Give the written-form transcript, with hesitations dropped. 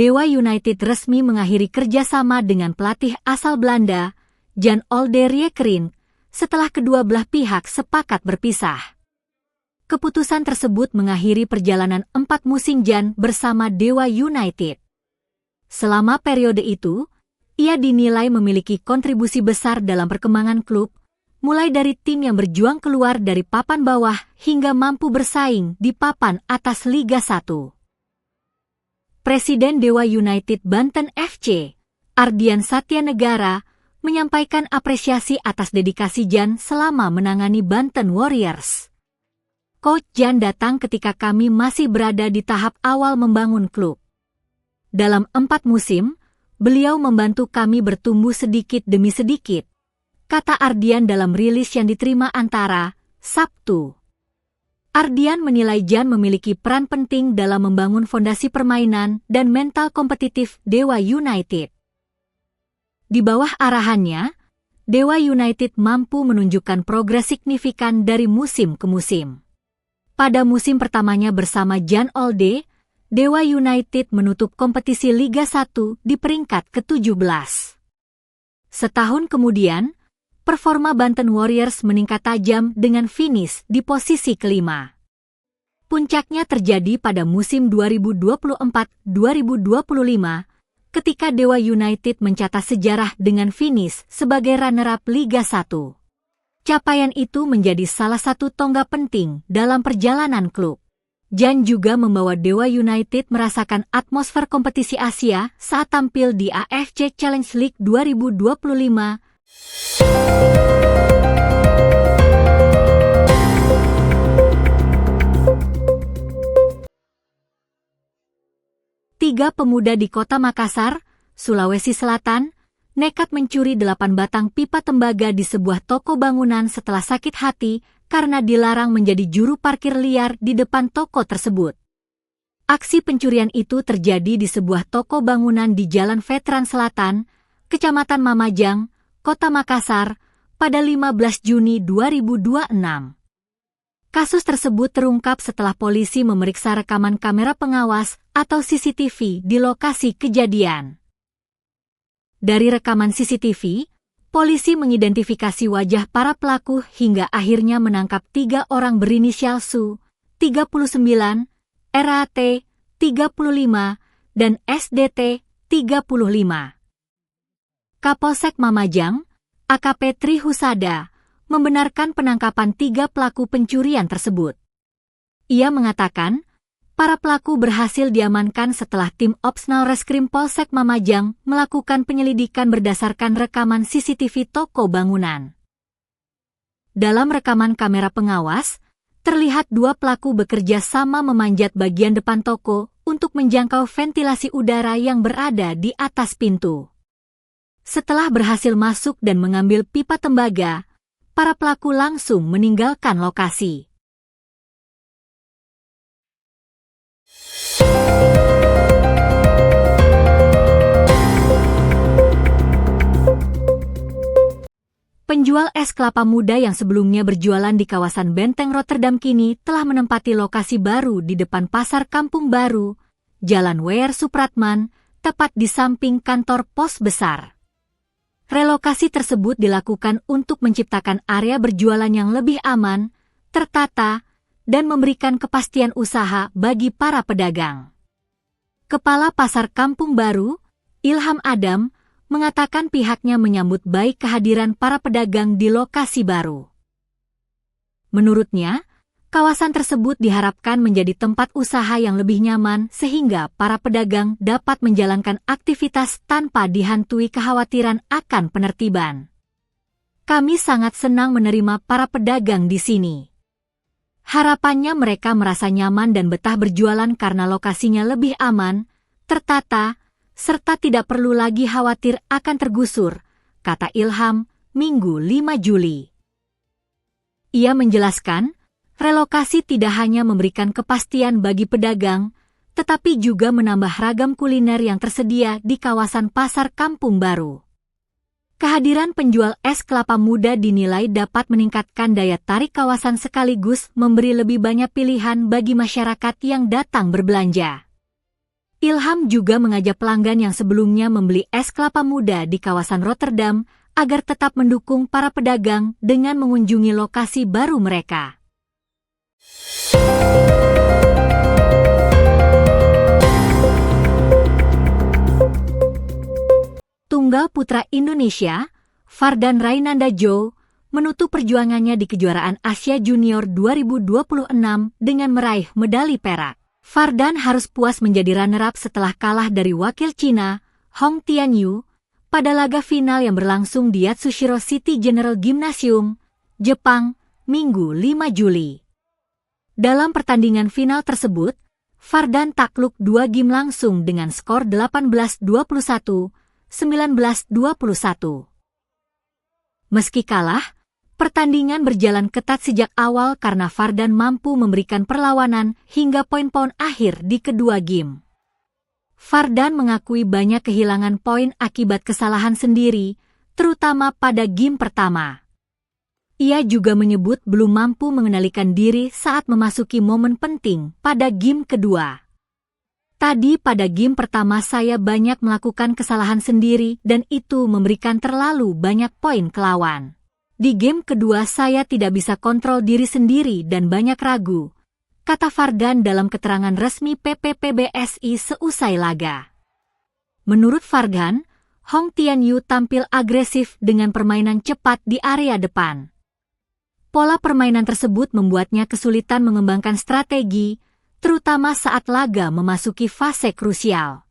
Dewa United resmi mengakhiri kerjasama dengan pelatih asal Belanda, Jan-Olde Riekerink, setelah kedua belah pihak sepakat berpisah. Keputusan tersebut mengakhiri perjalanan 4 musim Jan bersama Dewa United. Selama periode itu, ia dinilai memiliki kontribusi besar dalam perkembangan klub, mulai dari tim yang berjuang keluar dari papan bawah hingga mampu bersaing di papan atas Liga 1. Presiden Dewa United Banten FC, Ardian Satyanegara, menyampaikan apresiasi atas dedikasi Jan selama menangani Banten Warriors. Coach Jan datang ketika kami masih berada di tahap awal membangun klub. Dalam 4 musim, beliau membantu kami bertumbuh sedikit demi sedikit, kata Ardian dalam rilis yang diterima Antara, Sabtu. Ardian menilai Jan memiliki peran penting dalam membangun fondasi permainan dan mental kompetitif Dewa United. Di bawah arahannya, Dewa United mampu menunjukkan progres signifikan dari musim ke musim. Pada musim pertamanya bersama Jan-Olde, Dewa United menutup kompetisi Liga 1 di peringkat ke-17. Setahun kemudian, performa Banten Warriors meningkat tajam dengan finish di posisi kelima. Puncaknya terjadi pada musim 2024-2025, ketika Dewa United mencatat sejarah dengan finish sebagai runner-up Liga 1. Capaian itu menjadi salah satu tonggak penting dalam perjalanan klub. Jan juga membawa Dewa United merasakan atmosfer kompetisi Asia saat tampil di AFC Challenge League 2025. Tiga pemuda di kota Makassar, Sulawesi Selatan, nekat mencuri 8 batang pipa tembaga di sebuah toko bangunan setelah sakit hati karena dilarang menjadi juru parkir liar di depan toko tersebut. Aksi pencurian itu terjadi di sebuah toko bangunan di Jalan Veteran Selatan, Kecamatan Mamajang, Kota Makassar, pada 15 Juni 2026. Kasus tersebut terungkap setelah polisi memeriksa rekaman kamera pengawas atau CCTV di lokasi kejadian. Dari rekaman CCTV, polisi mengidentifikasi wajah para pelaku hingga akhirnya menangkap 3 orang berinisial Su, 39, RAT, 35, dan SDT, 35. Kapolsek Mamajang, AKP Tri Husada, membenarkan penangkapan 3 pelaku pencurian tersebut. Ia mengatakan, para pelaku berhasil diamankan setelah tim Opsnal Reskrim Polsek Mamajang melakukan penyelidikan berdasarkan rekaman CCTV toko bangunan. Dalam rekaman kamera pengawas, terlihat 2 pelaku bekerja sama memanjat bagian depan toko untuk menjangkau ventilasi udara yang berada di atas pintu. Setelah berhasil masuk dan mengambil pipa tembaga, para pelaku langsung meninggalkan lokasi. Penjual es kelapa muda yang sebelumnya berjualan di kawasan Benteng Rotterdam kini telah menempati lokasi baru di depan Pasar Kampung Baru, Jalan Weyer Supratman, tepat di samping kantor pos besar. Relokasi tersebut dilakukan untuk menciptakan area berjualan yang lebih aman, tertata, dan memberikan kepastian usaha bagi para pedagang. Kepala Pasar Kampung Baru, Ilham Adam, mengatakan pihaknya menyambut baik kehadiran para pedagang di lokasi baru. Menurutnya, kawasan tersebut diharapkan menjadi tempat usaha yang lebih nyaman sehingga para pedagang dapat menjalankan aktivitas tanpa dihantui kekhawatiran akan penertiban. Kami sangat senang menerima para pedagang di sini. Harapannya mereka merasa nyaman dan betah berjualan karena lokasinya lebih aman, tertata, serta tidak perlu lagi khawatir akan tergusur, kata Ilham, Minggu 5 Juli. Ia menjelaskan, relokasi tidak hanya memberikan kepastian bagi pedagang, tetapi juga menambah ragam kuliner yang tersedia di kawasan Pasar Kampung Baru. Kehadiran penjual es kelapa muda dinilai dapat meningkatkan daya tarik kawasan sekaligus memberi lebih banyak pilihan bagi masyarakat yang datang berbelanja. Ilham juga mengajak pelanggan yang sebelumnya membeli es kelapa muda di kawasan Rotterdam agar tetap mendukung para pedagang dengan mengunjungi lokasi baru mereka. Tunggal putra Indonesia, Fardan Rainanda Joe, menutup perjuangannya di kejuaraan Asia Junior 2026 dengan meraih medali perak. Fardan harus puas menjadi runner-up setelah kalah dari wakil Cina, Hong Tianyu, pada laga final yang berlangsung di Yatsushiro City General Gymnasium, Jepang, Minggu 5 Juli. Dalam pertandingan final tersebut, Fardan takluk 2 game langsung dengan skor 18-21, 19-21. Meski kalah, pertandingan berjalan ketat sejak awal karena Fardan mampu memberikan perlawanan hingga poin-poin akhir di kedua game. Fardan mengakui banyak kehilangan poin akibat kesalahan sendiri, terutama pada game pertama. Ia juga menyebut belum mampu mengendalikan diri saat memasuki momen penting pada game kedua. Tadi pada game pertama saya banyak melakukan kesalahan sendiri dan itu memberikan terlalu banyak poin ke lawan. Di game kedua saya tidak bisa kontrol diri sendiri dan banyak ragu, kata Fardan dalam keterangan resmi PPPBSI seusai laga. Menurut Fardan, Hong Tianyu tampil agresif dengan permainan cepat di area depan. Pola permainan tersebut membuatnya kesulitan mengembangkan strategi, terutama saat laga memasuki fase krusial.